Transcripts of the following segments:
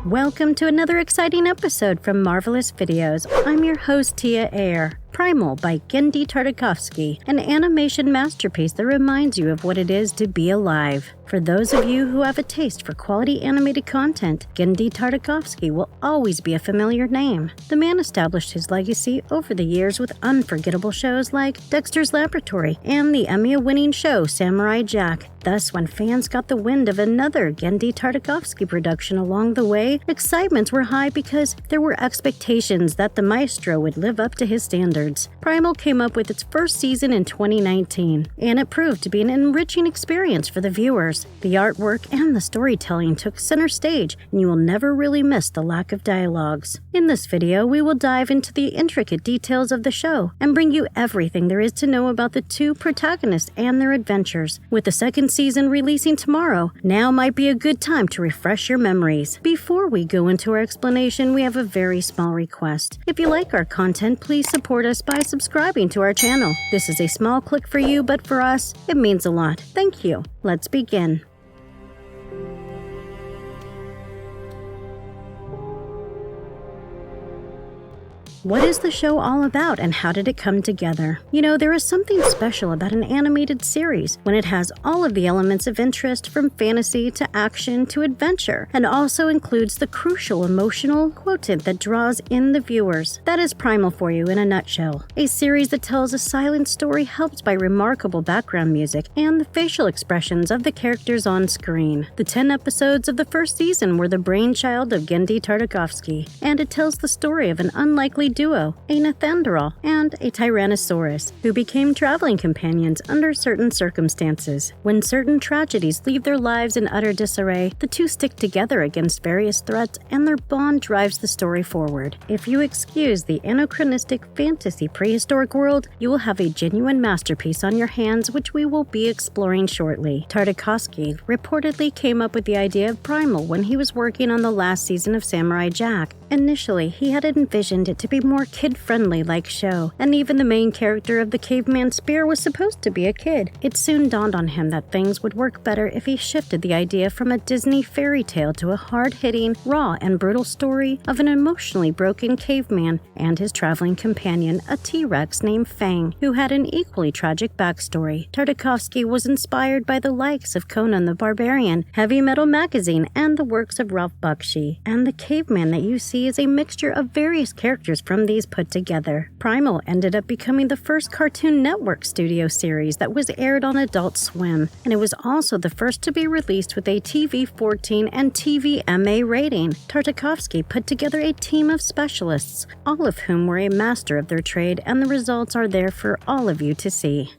Welcome to another exciting episode from Marvelous Videos. I'm your host, Tia Ayer. Primal by Genndy Tartakovsky, an animation masterpiece that reminds you of what it is to be alive. For those of you who have a taste for quality animated content, Genndy Tartakovsky will always be a familiar name. The man established his legacy over the years with unforgettable shows like Dexter's Laboratory and the Emmy-winning show Samurai Jack. Thus, when fans got the wind of another Genndy Tartakovsky production along the way, excitements were high because there were expectations that the maestro would live up to his standards. Primal came up with its first season in 2019, and it proved to be an enriching experience for the viewers. The artwork and the storytelling took center stage, and you will never really miss the lack of dialogues. In this video, we will dive into the intricate details of the show and bring you everything there is to know about the two protagonists and their adventures. With the second season releasing tomorrow, now might be a good time to refresh your memories. Before we go into our explanation, we have a very small request. If you like our content, please support us by subscribing to our channel. This is a small click for you, but for us, it means a lot. Thank you. Let's begin. What is the show all about and how did it come together? You know, there is something special about an animated series when it has all of the elements of interest from fantasy to action to adventure and also includes the crucial emotional quotient that draws in the viewers. That is Primal for you in a nutshell. A series that tells a silent story helped by remarkable background music and the facial expressions of the characters on screen. The 10 episodes of the first season were the brainchild of Genndy Tartakovsky, and it tells the story of an unlikely duo, a Neanderthal and a Tyrannosaurus, who became traveling companions under certain circumstances. When certain tragedies leave their lives in utter disarray, the two stick together against various threats, and their bond drives the story forward. If you excuse the anachronistic fantasy prehistoric world, you will have a genuine masterpiece on your hands, which we will be exploring shortly. Tartakovsky reportedly came up with the idea of Primal when he was working on the last season of Samurai Jack. Initially, he had envisioned it to be more kid-friendly like show, and even the main character of the caveman spear was supposed to be a kid. It soon dawned on him that things would work better if he shifted the idea from a Disney fairy tale to a hard-hitting, raw, and brutal story of an emotionally broken caveman and his traveling companion, a T-Rex named Fang, who had an equally tragic backstory. Tartakovsky was inspired by the likes of Conan the Barbarian, Heavy Metal Magazine, and the works of Ralph Bakshi, and the caveman that you see is a mixture of various characters from these put together. Primal ended up becoming the first Cartoon Network studio series that was aired on Adult Swim, and it was also the first to be released with a TV-14 and TV-MA rating. Tartakovsky put together a team of specialists, all of whom were a master of their trade, and the results are there for all of you to see.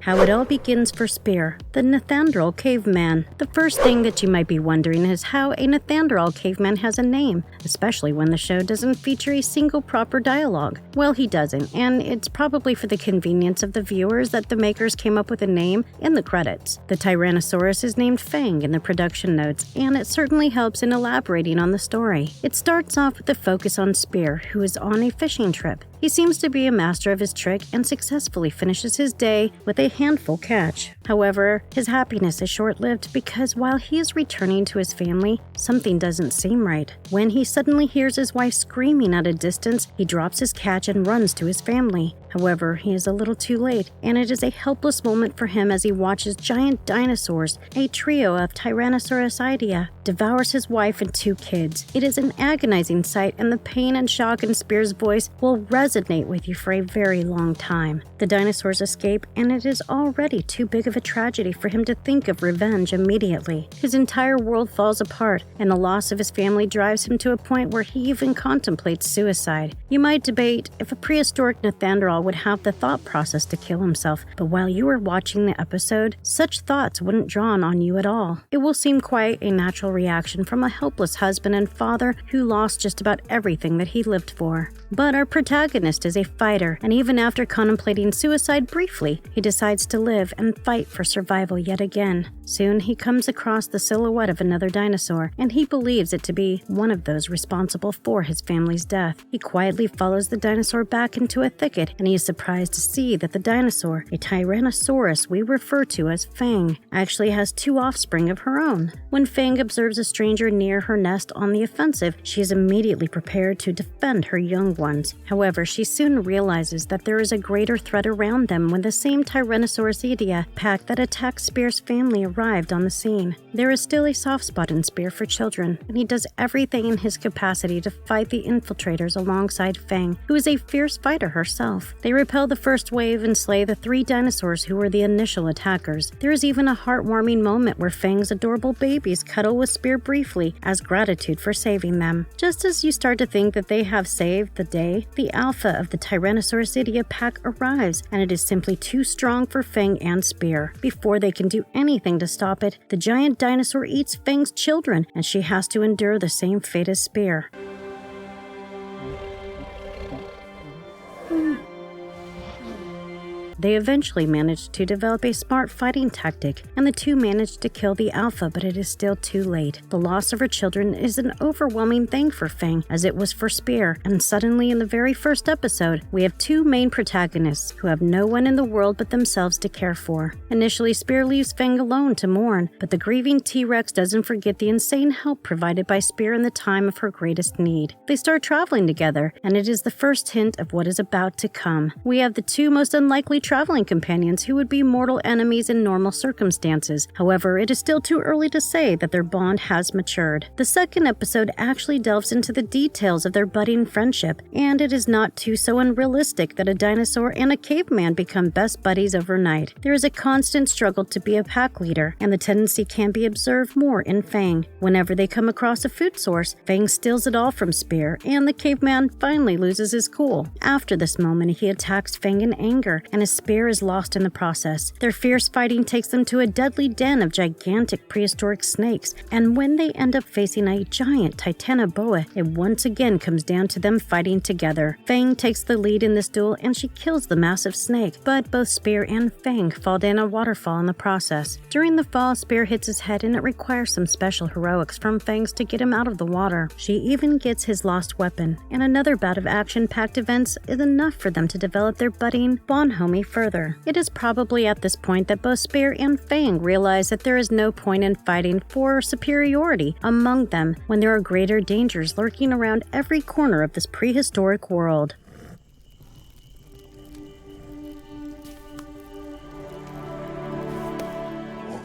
How it all begins for Spear, the Neanderthal caveman. The first thing that you might be wondering is how a Neanderthal caveman has a name, especially when the show doesn't feature a single proper dialogue. Well, he doesn't, and it's probably for the convenience of the viewers that the makers came up with a name in the credits. The Tyrannosaurus is named Fang in the production notes, and it certainly helps in elaborating on the story. It starts off with the focus on Spear, who is on a fishing trip. He seems to be a master of his trick and successfully finishes his day with a handful catch. However, his happiness is short-lived because while he is returning to his family, something doesn't seem right. When he suddenly hears his wife screaming at a distance, he drops his catch and runs to his family. However, he is a little too late, and it is a helpless moment for him as he watches giant dinosaurs, a trio of Tyrannosaurus, devours his wife and 2 kids. It is an agonizing sight, and the pain and shock in Spear's voice will resonate with you for a very long time. The dinosaurs escape, and it is already too big of a tragedy for him to think of revenge immediately. His entire world falls apart, and the loss of his family drives him to a point where he even contemplates suicide. You might debate if a prehistoric Neanderthal would have the thought process to kill himself, but while you are watching the episode, such thoughts wouldn't dawn on you at all. It will seem quite a natural reaction from a helpless husband and father who lost just about everything that he lived for. But our protagonist is a fighter, and even after contemplating suicide briefly, he decides to live and fight for survival yet again. Soon he comes across the silhouette of another dinosaur, and he believes it to be one of those responsible for his family's death. He quietly follows the dinosaur back into a thicket, and he is surprised to see that the dinosaur, a Tyrannosaurus we refer to as Fang, actually has two offspring of her own. When Fang observes a stranger near her nest on the offensive, she is immediately prepared to defend her young ones. However, she soon realizes that there is a greater threat around them when the same Tyrannosaurus pack that attacked Spear's family arrived on the scene. There is still a soft spot in Spear for children, and he does everything in his capacity to fight the infiltrators alongside Fang, who is a fierce fighter herself. They repel the first wave and slay the 3 dinosaurs who were the initial attackers. There is even a heartwarming moment where Fang's adorable babies cuddle with Spear briefly as gratitude for saving them. Just as you start to think that they have saved the day, the alpha of the Tyrannosaurus pack arrives, and it is simply too strong for Fang and Spear. Before they can do anything to stop it, the giant dinosaur eats Fang's children, and she has to endure the same fate as Spear. They eventually managed to develop a smart fighting tactic, and the two managed to kill the alpha, but it is still too late. The loss of her children is an overwhelming thing for Fang, as it was for Spear, and suddenly in the very first episode, we have 2 main protagonists who have no one in the world but themselves to care for. Initially, Spear leaves Fang alone to mourn, but the grieving T-Rex doesn't forget the insane help provided by Spear in the time of her greatest need. They start traveling together, and it is the first hint of what is about to come. We have the 2 most unlikely traveling companions who would be mortal enemies in normal circumstances. However, it is still too early to say that their bond has matured. The second episode actually delves into the details of their budding friendship, and it is not too so unrealistic that a dinosaur and a caveman become best buddies overnight. There is a constant struggle to be a pack leader, and the tendency can be observed more in Fang. Whenever they come across a food source, Fang steals it all from Spear, and the caveman finally loses his cool. After this moment, he attacks Fang in anger, and his Spear is lost in the process. Their fierce fighting takes them to a deadly den of gigantic prehistoric snakes, and when they end up facing a giant Titanoboa, it once again comes down to them fighting together. Fang takes the lead in this duel, and she kills the massive snake, but both Spear and Fang fall down a waterfall in the process. During the fall, Spear hits his head, and it requires some special heroics from Fangs to get him out of the water. She even gets his lost weapon, and another bout of action-packed events is enough for them to develop their budding bonhomie further. It is probably at this point that both Spear and Fang realize that there is no point in fighting for superiority among them when there are greater dangers lurking around every corner of this prehistoric world.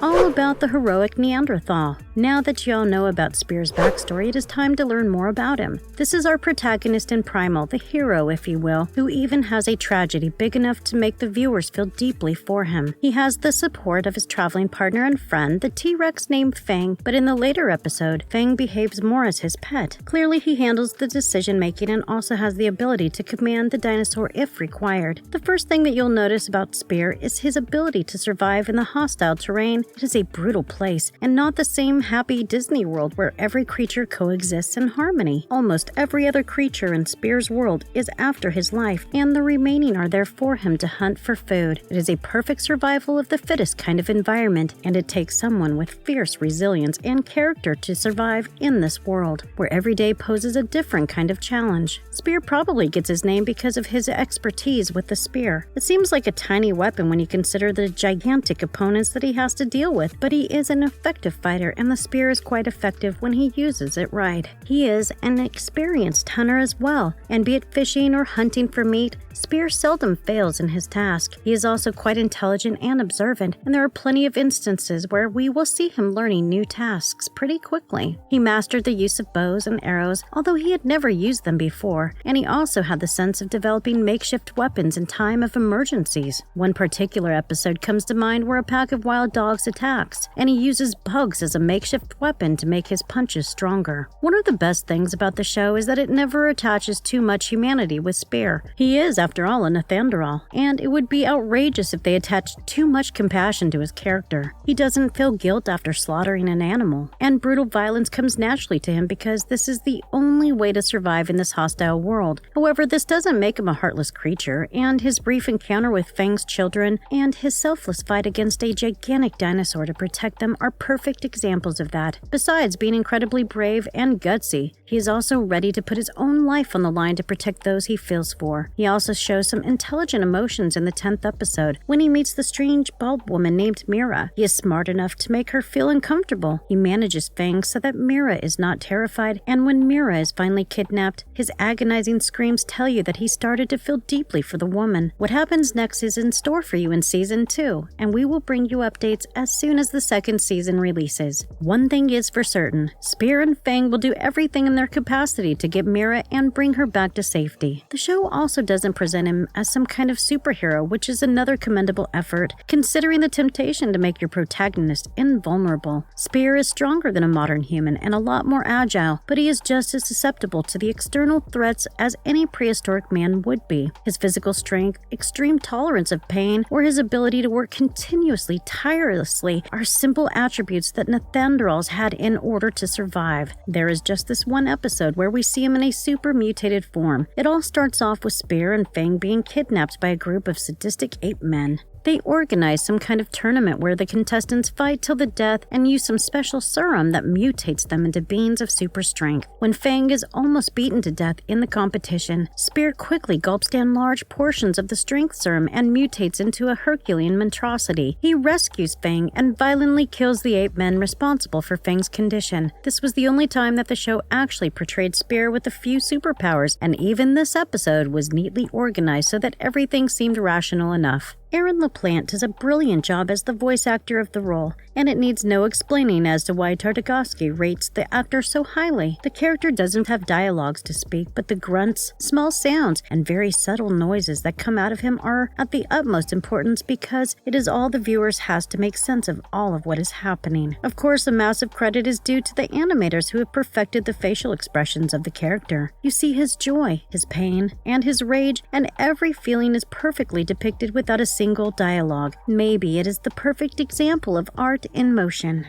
All about the heroic Neanderthal. Now that y'all know about Spear's backstory, it is time to learn more about him. This is our protagonist in Primal, the hero, if you will, who even has a tragedy big enough to make the viewers feel deeply for him. He has the support of his traveling partner and friend, the T-Rex named Fang, but in the later episode, Fang behaves more as his pet. Clearly, he handles the decision-making and also has the ability to command the dinosaur if required. The first thing that you'll notice about Spear is his ability to survive in the hostile terrain. It is a brutal place, and not the same happy Disney world where every creature coexists in harmony. Almost every other creature in Spear's world is after his life, and the remaining are there for him to hunt for food. It is a perfect survival of the fittest kind of environment, and it takes someone with fierce resilience and character to survive in this world, where every day poses a different kind of challenge. Spear probably gets his name because of his expertise with the spear. It seems like a tiny weapon when you consider the gigantic opponents that he has to deal with, but he is an effective fighter, and the spear is quite effective when he uses it right. He is an experienced hunter as well, and be it fishing or hunting for meat, Spear seldom fails in his task. He is also quite intelligent and observant, and there are plenty of instances where we will see him learning new tasks pretty quickly. He mastered the use of bows and arrows, although he had never used them before, and he also had the sense of developing makeshift weapons in time of emergencies. One particular episode comes to mind where a pack of wild dogs attacks, and he uses bugs as a makeshift makeshift weapon to make his punches stronger. One of the best things about the show is that it never attaches too much humanity with Spear. He is, after all, a Nethanderall, and it would be outrageous if they attached too much compassion to his character. He doesn't feel guilt after slaughtering an animal, and brutal violence comes naturally to him because this is the only way to survive in this hostile world. However, this doesn't make him a heartless creature, and his brief encounter with Fang's children and his selfless fight against a gigantic dinosaur to protect them are perfect examples of that. Besides being incredibly brave and gutsy, he is also ready to put his own life on the line to protect those he feels for. He also shows some intelligent emotions in the 10th episode when he meets the strange bald woman named Mira. He is smart enough to make her feel uncomfortable. He manages Fang so that Mira is not terrified, and when Mira is finally kidnapped, his agonizing screams tell you that he started to feel deeply for the woman. What happens next is in store for you in Season 2, and we will bring you updates as soon as the second season releases. One thing is for certain, Spear and Fang will do everything in their capacity to get Mira and bring her back to safety. The show also doesn't present him as some kind of superhero, which is another commendable effort, considering the temptation to make your protagonist invulnerable. Spear is stronger than a modern human and a lot more agile, but he is just as susceptible to the external threats as any prehistoric man would be. His physical strength, extreme tolerance of pain, or his ability to work continuously, tirelessly, are simple attributes that Nethanderalls had in order to survive. There is just this one episode where we see him in a super mutated form. It all starts off with Spear and Fang being kidnapped by a group of sadistic ape men. They organize some kind of tournament where the contestants fight till the death and use some special serum that mutates them into beings of super strength. When Fang is almost beaten to death in the competition, Spear quickly gulps down large portions of the strength serum and mutates into a Herculean monstrosity. He rescues Fang and violently kills the ape men responsible for Fang's condition. This was the only time that the show actually portrayed Spear with a few superpowers, and even this episode was neatly organized so that everything seemed rational enough. Aaron LaPlante does a brilliant job as the voice actor of the role, and it needs no explaining as to why Tartakovsky rates the actor so highly. The character doesn't have dialogues to speak, but the grunts, small sounds, and very subtle noises that come out of him are at the utmost importance because it is all the viewers has to make sense of all of what is happening. Of course, a massive credit is due to the animators who have perfected the facial expressions of the character. You see his joy, his pain, and his rage, and every feeling is perfectly depicted without a single dialogue. Maybe it is the perfect example of art in motion.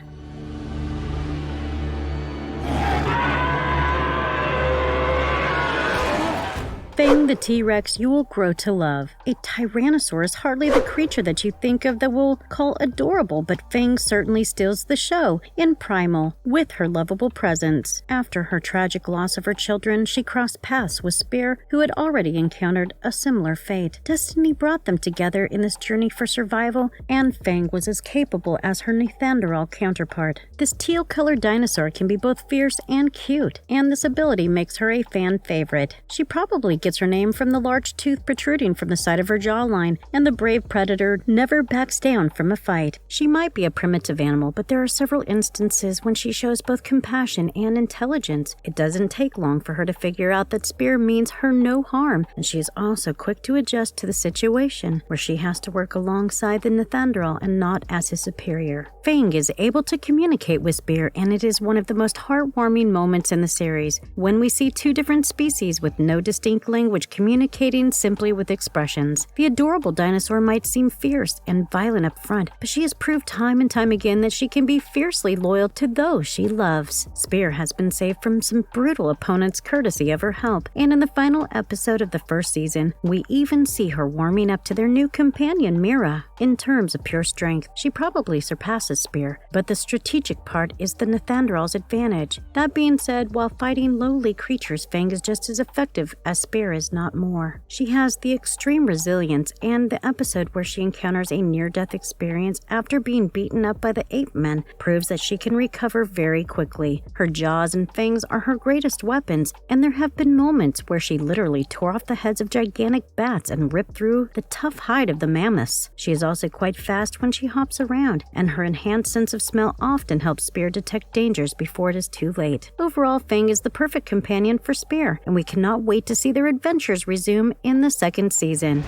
Fang the T-Rex you will grow to love. A Tyrannosaur is hardly the creature that you think of that we'll call adorable, but Fang certainly steals the show in Primal with her lovable presence. After her tragic loss of her children, she crossed paths with Spear, who had already encountered a similar fate. Destiny brought them together in this journey for survival, and Fang was as capable as her Nethanderall counterpart. This teal-colored dinosaur can be both fierce and cute, and this ability makes her a fan favorite. She probably gets her name from the large tooth protruding from the side of her jawline, and the brave predator never backs down from a fight. She might be a primitive animal, but there are several instances when she shows both compassion and intelligence. It doesn't take long for her to figure out that Spear means her no harm, and she is also quick to adjust to the situation, where she has to work alongside the Nethanderall and not as his superior. Fang is able to communicate with Spear, and it is one of the most heartwarming moments in the series, when we see two different species with no distinct language communicating simply with expressions. The adorable dinosaur might seem fierce and violent up front, but she has proved time and time again that she can be fiercely loyal to those she loves. Spear has been saved from some brutal opponents courtesy of her help, and in the final episode of the first season, we even see her warming up to their new companion, Mira. In terms of pure strength, she probably surpasses Spear, but the strategic part is the Nethanderall's advantage. That being said, while fighting lowly creatures, Fang is just as effective as Spear is not more. She has the extreme resilience, and the episode where she encounters a near-death experience after being beaten up by the ape men proves that she can recover very quickly. Her jaws and fangs are her greatest weapons, and there have been moments where she literally tore off the heads of gigantic bats and ripped through the tough hide of the mammoths. She is also quite fast when she hops around, and her enhanced sense of smell often helps Spear detect dangers before it is too late. Overall, Fang is the perfect companion for Spear, and we cannot wait to see their adventures resume in the second season.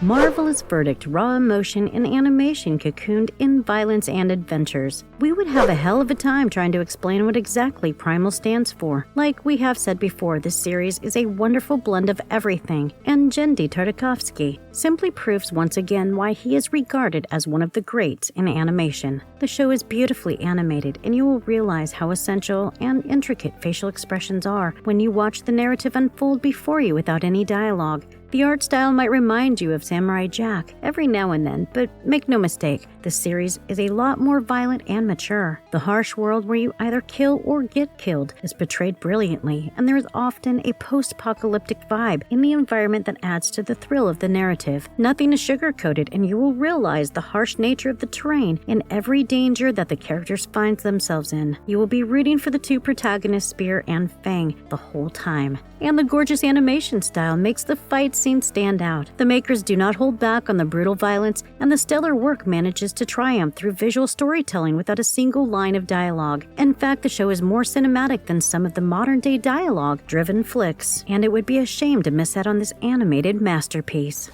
Marvelous verdict, raw emotion, and animation cocooned in violence and adventures. We would have a hell of a time trying to explain what exactly Primal stands for. Like we have said before, this series is a wonderful blend of everything, and Genndy Tartakovsky simply proves once again why he is regarded as one of the greats in animation. The show is beautifully animated, and you will realize how essential and intricate facial expressions are when you watch the narrative unfold before you without any dialogue. The art style might remind you of Samurai Jack every now and then, but make no mistake, this series is a lot more violent and mature. The harsh world where you either kill or get killed is portrayed brilliantly, and there is often a post-apocalyptic vibe in the environment that adds to the thrill of the narrative. Nothing is sugar-coated, and you will realize the harsh nature of the terrain and every danger that the characters find themselves in. You will be rooting for the two protagonists, Spear and Fang, the whole time. And the gorgeous animation style makes the fight scenes stand out. The makers do not hold back on the brutal violence, and the stellar work manages to triumph through visual storytelling without a single line of dialogue. In fact, the show is more cinematic than some of the modern-day dialogue-driven flicks, and it would be a shame to miss out on this animated masterpiece.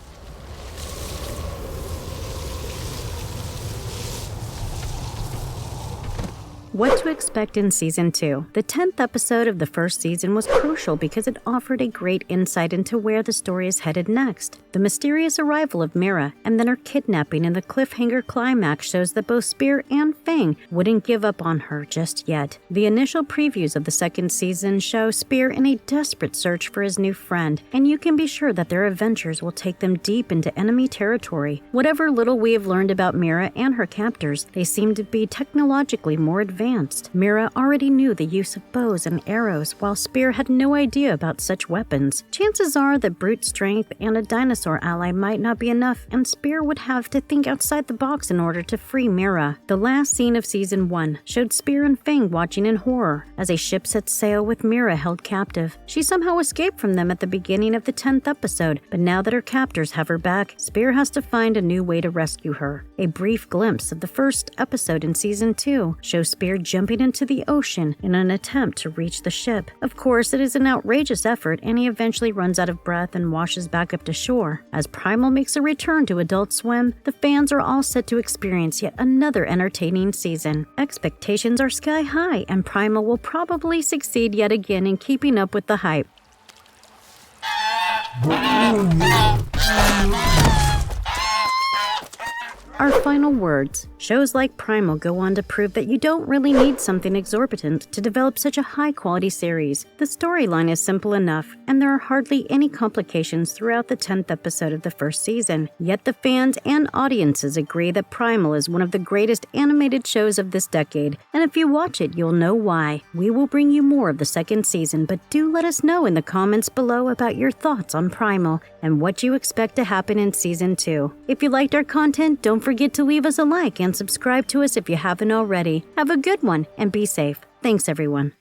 What to expect in Season 2. The 10th episode of the first season was crucial because it offered a great insight into where the story is headed next. The mysterious arrival of Mira and then her kidnapping in the cliffhanger climax shows that both Spear and Fang wouldn't give up on her just yet. The initial previews of the second season show Spear in a desperate search for his new friend, and you can be sure that their adventures will take them deep into enemy territory. Whatever little we have learned about Mira and her captors, they seem to be technologically more advanced. Mira already knew the use of bows and arrows, while Spear had no idea about such weapons. Chances are that brute strength and a dinosaur ally might not be enough, and Spear would have to think outside the box in order to free Mira. The last scene of Season 1 showed Spear and Fang watching in horror as a ship set sail with Mira held captive. She somehow escaped from them at the beginning of the 10th episode, but now that her captors have her back, Spear has to find a new way to rescue her. A brief glimpse of the first episode in Season 2 shows Spear jumping into the ocean in an attempt to reach the ship. Of course, it is an outrageous effort, and he eventually runs out of breath and washes back up to shore. As Primal makes a return to Adult Swim, the fans are all set to experience yet another entertaining season. Expectations are sky high, and Primal will probably succeed yet again in keeping up with the hype. Our final words. Shows like Primal go on to prove that you don't really need something exorbitant to develop such a high-quality series. The storyline is simple enough, and there are hardly any complications throughout the 10th episode of the first season. Yet the fans and audiences agree that Primal is one of the greatest animated shows of this decade, and if you watch it, you'll know why. We will bring you more of the second season, but do let us know in the comments below about your thoughts on Primal and what you expect to happen in Season 2. If you liked our content, don't forget to leave us a like and subscribe to us if you haven't already. Have a good one and be safe. Thanks, everyone.